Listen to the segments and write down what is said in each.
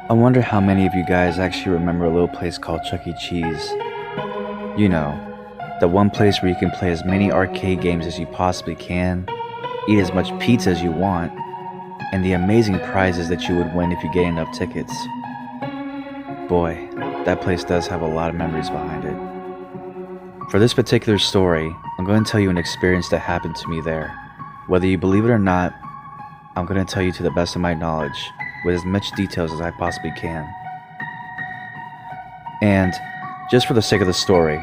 I wonder how many of you guys actually remember a little place called Chuck E. Cheese. You know, the one place where you can play as many arcade games as you possibly can, eat as much pizza as you want, and the amazing prizes that you would win if you get enough tickets. Boy, that place does have a lot of memories behind it. For this particular story, I'm going to tell you an experience that happened to me there. Whether you believe it or not, I'm going to tell you to the best of my knowledge, with as much details as I possibly can. And, just for the sake of the story,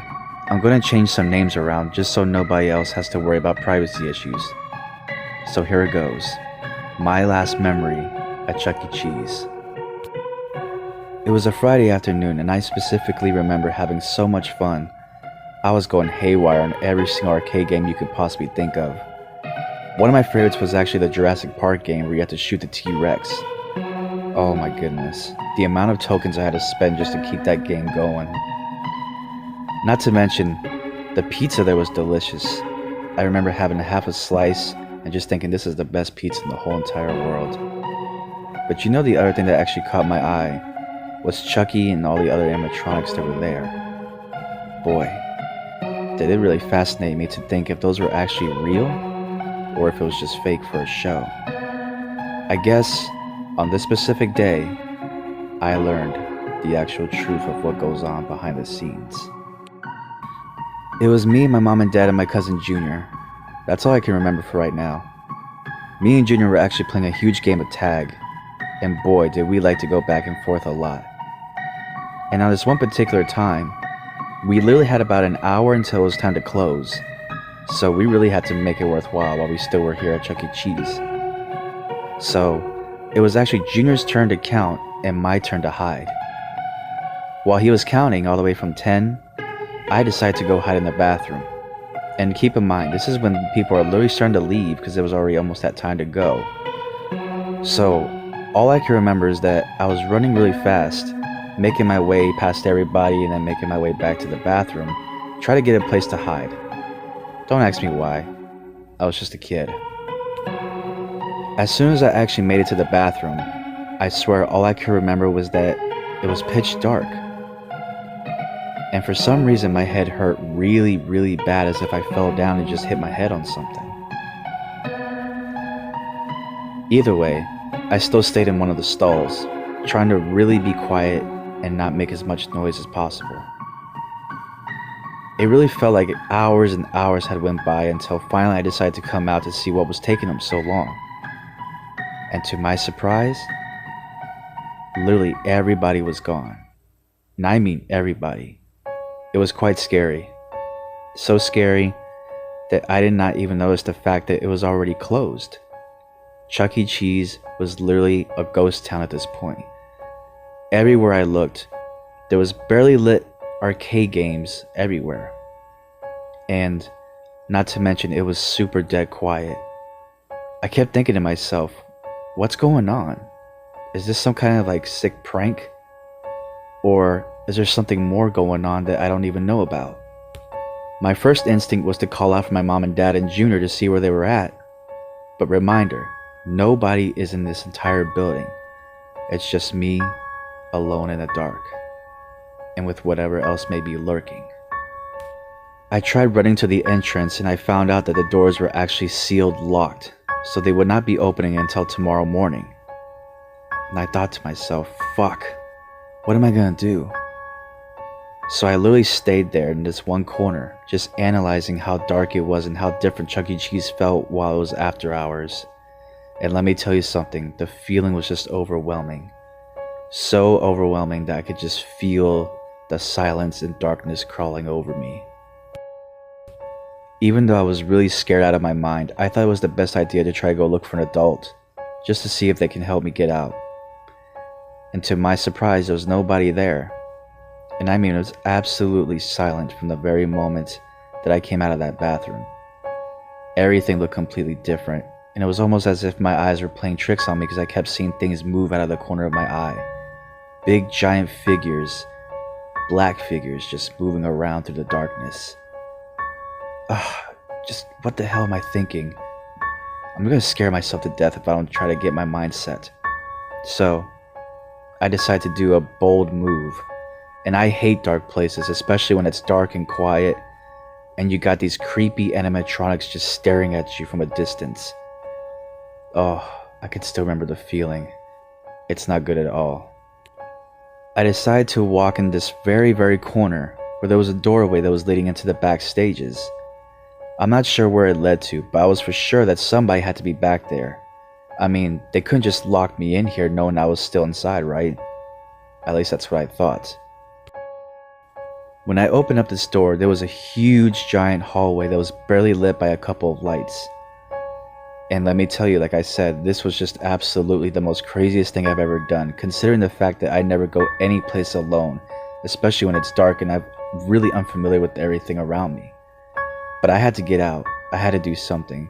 I'm going to change some names around just so nobody else has to worry about privacy issues. So here it goes. My last memory at Chuck E. Cheese. It was a Friday afternoon and I specifically remember having so much fun. I was going haywire on every single arcade game you could possibly think of. One of my favorites was actually the Jurassic Park game where you had to shoot the T-Rex. Oh my goodness, the amount of tokens I had to spend just to keep that game going. Not to mention, the pizza there was delicious. I remember having half a slice and just thinking this is the best pizza in the whole entire world. But you know, the other thing that actually caught my eye was Chucky and all the other animatronics that were there. Boy, did it really fascinate me to think if those were actually real or if it was just fake for a show. I guess on this specific day, I learned the actual truth of what goes on behind the scenes. It was me, my mom and dad, and my cousin Junior. That's all I can remember for right now. Me and Junior were actually playing a huge game of tag, and boy did we like to go back and forth a lot. And on this one particular time, we literally had about an hour until it was time to close, so we really had to make it worthwhile while we still were here at Chuck E. Cheese. So, it was actually Junior's turn to count and my turn to hide. While he was counting all the way from 10, I decided to go hide in the bathroom. And keep in mind, this is when people are literally starting to leave because it was already almost that time to go. So, all I can remember is that I was running really fast, making my way past everybody and then making my way back to the bathroom, try to get a place to hide. Don't ask me why. I was just a kid. As soon as I actually made it to the bathroom, I swear all I could remember was that it was pitch dark. And for some reason my head hurt really, really bad, as if I fell down and just hit my head on something. Either way, I still stayed in one of the stalls, trying to really be quiet and not make as much noise as possible. It really felt like hours and hours had went by until finally I decided to come out to see what was taking them so long. And to my surprise, literally everybody was gone. And I mean everybody. It was quite scary. So scary that I did not even notice the fact that it was already closed. Chuck E. Cheese was literally a ghost town at this point. Everywhere I looked, there was barely lit arcade games everywhere. And not to mention, it was super dead quiet. I kept thinking to myself, what's going on? Is this some kind of like sick prank? Or is there something more going on that I don't even know about? My first instinct was to call out for my mom and dad and Junior to see where they were at. But reminder, nobody is in this entire building. It's just me, alone in the dark, and with whatever else may be lurking. I tried running to the entrance and I found out that the doors were actually sealed locked, so they would not be opening until tomorrow morning. And I thought to myself, fuck, what am I gonna do? So I literally stayed there in this one corner, just analyzing how dark it was and how different Chuck E. Cheese felt while it was after hours. And let me tell you something, the feeling was just overwhelming. So overwhelming that I could just feel the silence and darkness crawling over me. Even though I was really scared out of my mind, I thought it was the best idea to try to go look for an adult, just to see if they can help me get out. And to my surprise, there was nobody there. And I mean, it was absolutely silent from the very moment that I came out of that bathroom. Everything looked completely different, and it was almost as if my eyes were playing tricks on me because I kept seeing things move out of the corner of my eye. Big giant figures, black figures just moving around through the darkness. Just what the hell am I thinking? I'm gonna scare myself to death if I don't try to get my mind set. So, I decided to do a bold move. And I hate dark places, especially when it's dark and quiet, and you got these creepy animatronics just staring at you from a distance. Oh, I can still remember the feeling. It's not good at all. I decided to walk in this very corner where there was a doorway that was leading into the back stages. I'm not sure where it led to, but I was for sure that somebody had to be back there. I mean, they couldn't just lock me in here knowing I was still inside, right? At least that's what I thought. When I opened up this door, there was a huge giant hallway that was barely lit by a couple of lights. And let me tell you, like I said, this was just absolutely the most craziest thing I've ever done, considering the fact that I never go any place alone, especially when it's dark and I'm really unfamiliar with everything around me. But I had to get out. I had to do something.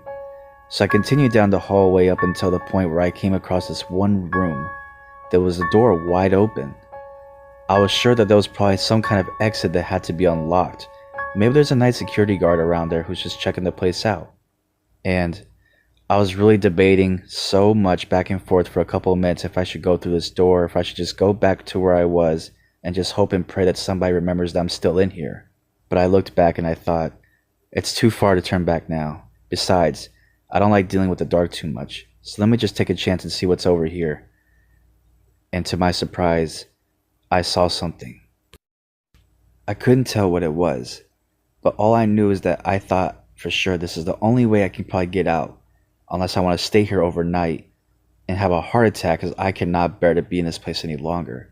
So I continued down the hallway up until the point where I came across this one room. There was a door wide open. I was sure that there was probably some kind of exit that had to be unlocked. Maybe there's a night security guard around there who's just checking the place out. And I was really debating so much back and forth for a couple of minutes if I should go through this door, or if I should just go back to where I was and just hope and pray that somebody remembers that I'm still in here. But I looked back and I thought, it's too far to turn back now. Besides, I don't like dealing with the dark too much, so let me just take a chance and see what's over here. And to my surprise, I saw something. I couldn't tell what it was, but all I knew is that I thought for sure this is the only way I can probably get out, unless I want to stay here overnight and have a heart attack because I cannot bear to be in this place any longer.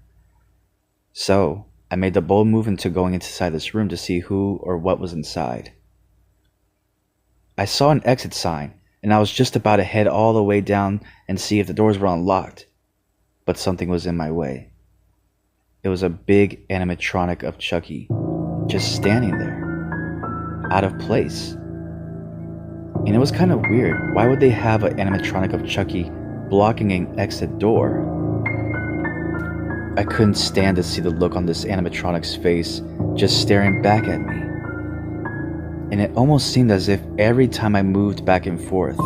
So I made the bold move into going inside this room to see who or what was inside. I saw an exit sign, and I was just about to head all the way down and see if the doors were unlocked, but something was in my way. It was a big animatronic of Chucky, just standing there, out of place. And it was kind of weird. Why would they have an animatronic of Chucky blocking an exit door? I couldn't stand to see the look on this animatronic's face, just staring back at me. And it almost seemed as if every time I moved back and forth,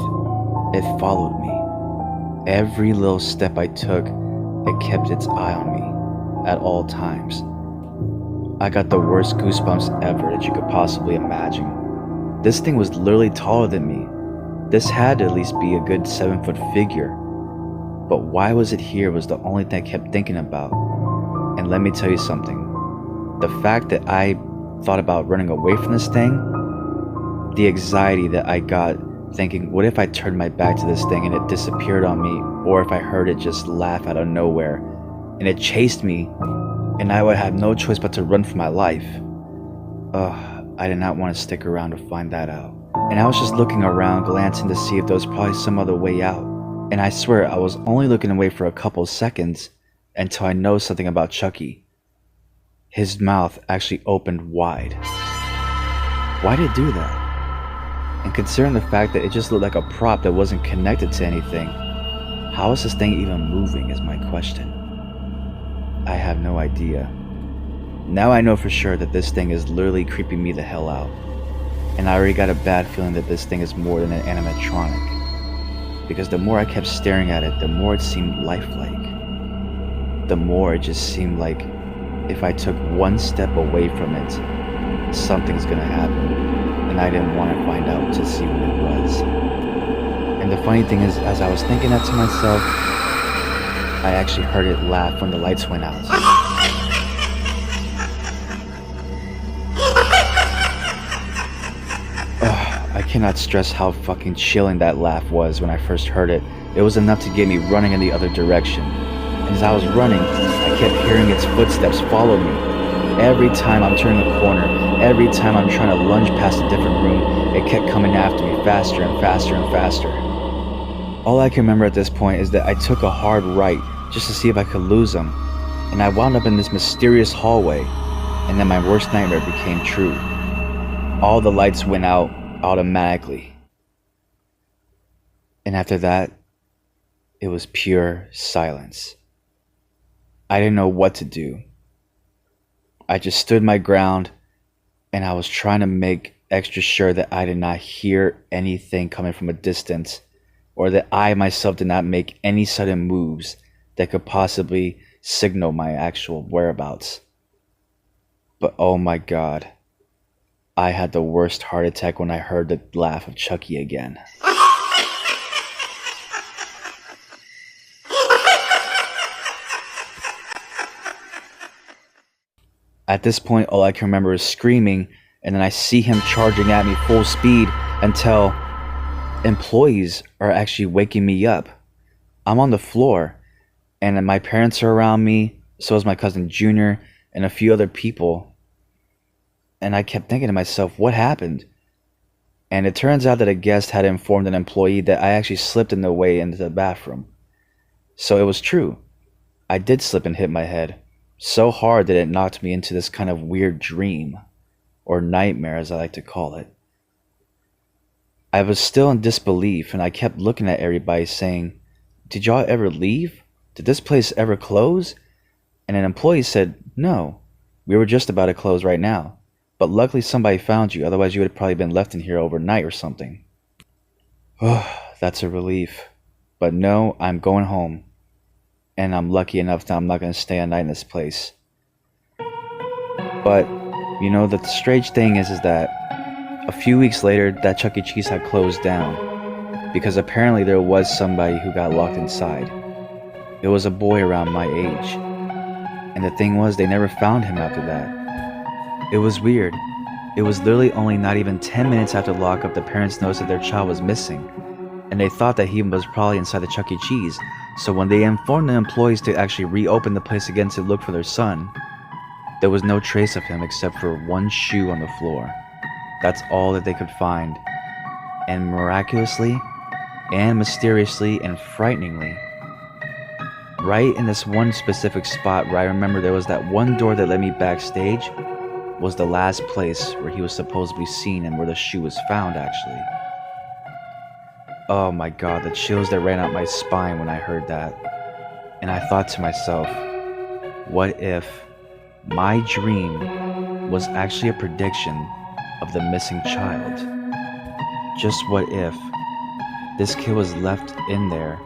it followed me. Every little step I took, it kept its eye on me at all times. I got the worst goosebumps ever that you could possibly imagine. This thing was literally taller than me. This had to at least be a good 7-foot figure. But why was it here was the only thing I kept thinking about. And let me tell you something. The fact that I thought about running away from this thing, the anxiety that I got thinking, what if I turned my back to this thing and it disappeared on me, or if I heard it just laugh out of nowhere and it chased me and I would have no choice but to run for my life. I did not want to stick around to find that out. And I was just looking around, glancing to see if there was probably some other way out. And I swear I was only looking away for a couple seconds until I noticed something about Chucky. His mouth actually opened wide. Why did it do that? And considering the fact that it just looked like a prop that wasn't connected to anything, how is this thing even moving is my question. I have no idea. Now I know for sure that this thing is literally creeping me the hell out. And I already got a bad feeling that this thing is more than an animatronic. Because the more I kept staring at it, the more it seemed lifelike. The more it just seemed like if I took one step away from it, something's gonna happen. And I didn't want to find out to see what it was. And the funny thing is, as I was thinking that to myself, I actually heard it laugh when the lights went out. I cannot stress how fucking chilling that laugh was when I first heard it. It was enough to get me running in the other direction. And as I was running, I kept hearing its footsteps follow me. Every time I'm turning a corner, every time I'm trying to lunge past a different room, it kept coming after me faster and faster and faster. All I can remember at this point is that I took a hard right just to see if I could lose him, and I wound up in this mysterious hallway, and then my worst nightmare became true. All the lights went out automatically. And after that, it was pure silence. I didn't know what to do. I just stood my ground, and I was trying to make extra sure that I did not hear anything coming from a distance, or that I myself did not make any sudden moves that could possibly signal my actual whereabouts. But oh my god, I had the worst heart attack when I heard the laugh of Chucky again. At this point, all I can remember is screaming, and then I see him charging at me full speed until employees are actually waking me up. I'm on the floor, and my parents are around me, so is my cousin Junior, and a few other people. And I kept thinking to myself, what happened? And it turns out that a guest had informed an employee that I actually slipped in the way into the bathroom. So it was true. I did slip and hit my head, so hard that it knocked me into this kind of weird dream, or nightmare as I like to call it. I was still in disbelief, and I kept looking at everybody saying, "Did y'all ever leave? Did this place ever close?" And an employee said, "No, we were just about to close right now. But luckily somebody found you, otherwise you would have probably been left in here overnight or something." Oh, that's a relief. But no, I'm going home. And I'm lucky enough that I'm not going to stay a night in this place. But, you know, the strange thing is that a few weeks later, that Chuck E. Cheese had closed down. Because apparently there was somebody who got locked inside. It was a boy around my age. And the thing was, they never found him after that. It was weird. It was literally only not even 10 minutes after lockup the parents noticed that their child was missing. And they thought that he was probably inside the Chuck E. Cheese. So when they informed the employees to actually reopen the place again to look for their son, there was no trace of him except for one shoe on the floor. That's all that they could find. And miraculously, and mysteriously, and frighteningly, right in this one specific spot where I remember there was that one door that led me backstage, was the last place where he was supposedly seen and where the shoe was found, actually. Oh my god, the chills that ran out my spine when I heard that. And I thought to myself, what if my dream was actually a prediction of the missing child? Just what if this kid was left in there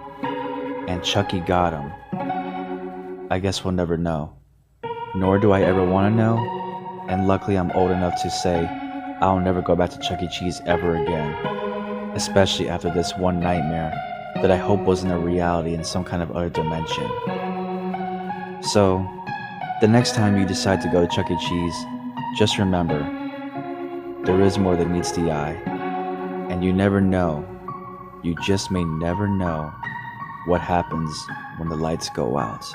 and Chucky got him? I guess we'll never know. Nor do I ever want to know. And luckily I'm old enough to say I'll never go back to Chuck E. Cheese ever again. Especially after this one nightmare that I hope wasn't a reality in some kind of other dimension. So, the next time you decide to go to Chuck E. Cheese, just remember, there is more than meets the eye. And you never know, you just may never know what happens when the lights go out.